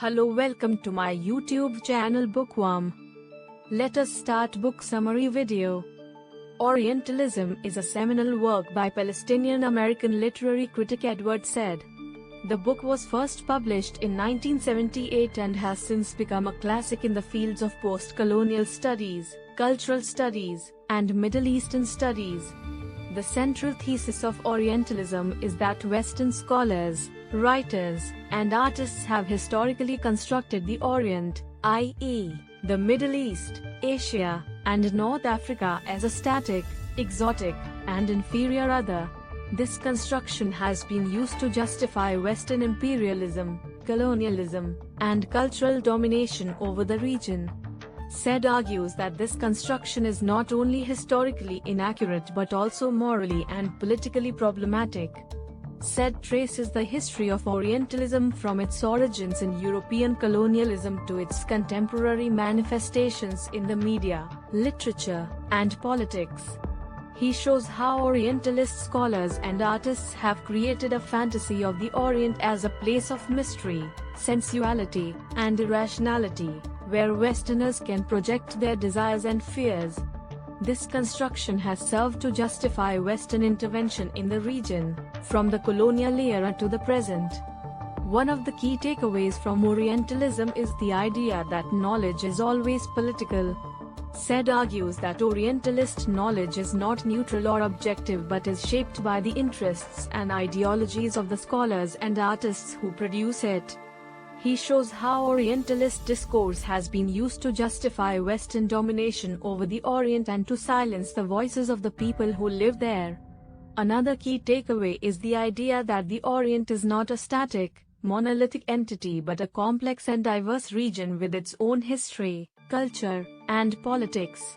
Hello, welcome to my YouTube channel Bookworm. Let us start book summary video. Orientalism is a seminal work by Palestinian-American literary critic Edward Said. The book was first published in 1978 and has since become a classic in the fields of post-colonial studies, cultural studies, and Middle Eastern studies. The central thesis of Orientalism is that Western scholars, writers, and artists have historically constructed the Orient, i.e., the Middle East, Asia, and North Africa as a static, exotic, and inferior other. This construction has been used to justify Western imperialism, colonialism, and cultural domination over the region. Said argues that this construction is not only historically inaccurate but also morally and politically problematic. Said traces the history of Orientalism from its origins in European colonialism to its contemporary manifestations in the media, literature, and politics. He shows how Orientalist scholars and artists have created a fantasy of the Orient as a place of mystery, sensuality, and irrationality, where Westerners can project their desires and fears. This construction has served to justify Western intervention in the region, from the colonial era to the present. One of the key takeaways from Orientalism is the idea that knowledge is always political. Said argues that Orientalist knowledge is not neutral or objective but is shaped by the interests and ideologies of the scholars and artists who produce it. He shows how Orientalist discourse has been used to justify Western domination over the Orient and to silence the voices of the people who live there. Another key takeaway is the idea that the Orient is not a static, monolithic entity but a complex and diverse region with its own history, culture, and politics.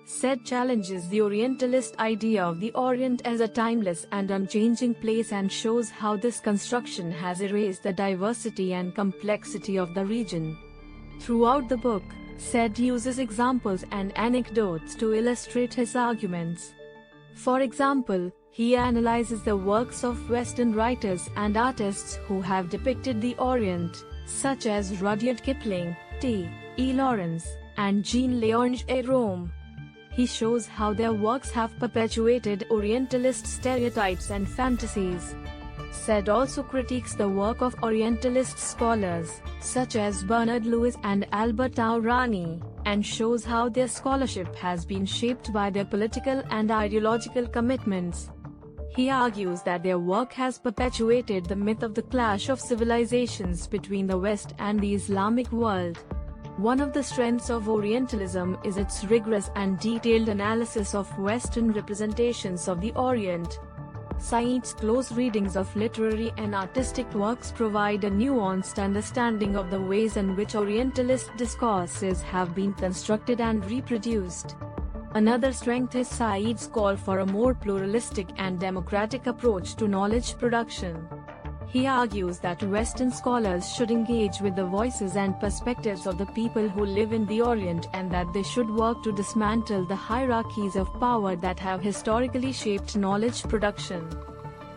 Said challenges the Orientalist idea of the Orient as a timeless and unchanging place and shows how this construction has erased the diversity and complexity of the region. Throughout the book, Said uses examples and anecdotes to illustrate his arguments. For example, he analyzes the works of Western writers and artists who have depicted the Orient, such as Rudyard Kipling, T.E. Lawrence, and Jean-Léonge Rome. He shows how their works have perpetuated Orientalist stereotypes and fantasies. Said also critiques the work of Orientalist scholars, such as Bernard Lewis and Albert Hourani, and shows how their scholarship has been shaped by their political and ideological commitments. He argues that their work has perpetuated the myth of the clash of civilizations between the West and the Islamic world. One of the strengths of Orientalism is its rigorous and detailed analysis of Western representations of the Orient. Said's close readings of literary and artistic works provide a nuanced understanding of the ways in which Orientalist discourses have been constructed and reproduced. Another strength is Said's call for a more pluralistic and democratic approach to knowledge production. He argues that Western scholars should engage with the voices and perspectives of the people who live in the Orient and that they should work to dismantle the hierarchies of power that have historically shaped knowledge production.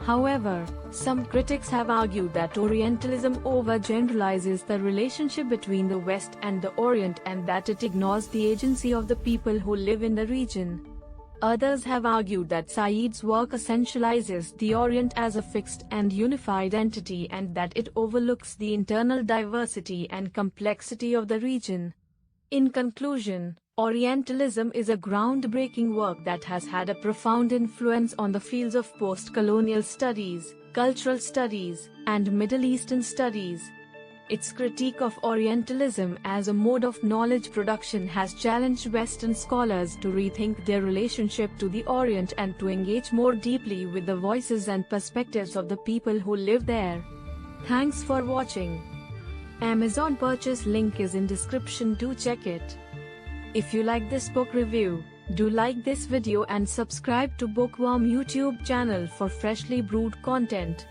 However, some critics have argued that Orientalism overgeneralizes the relationship between the West and the Orient and that it ignores the agency of the people who live in the region. Others have argued that Said's work essentializes the Orient as a fixed and unified entity and that it overlooks the internal diversity and complexity of the region. In conclusion, Orientalism is a groundbreaking work that has had a profound influence on the fields of post-colonial studies, cultural studies, and Middle Eastern studies. Its critique of Orientalism as a mode of knowledge production has challenged Western scholars to rethink their relationship to the Orient and to engage more deeply with the voices and perspectives of the people who live there. Thanks for watching. Amazon purchase link is in description, do check it. If you like this book review, do like this video and subscribe to Bookworm YouTube channel for freshly brewed content.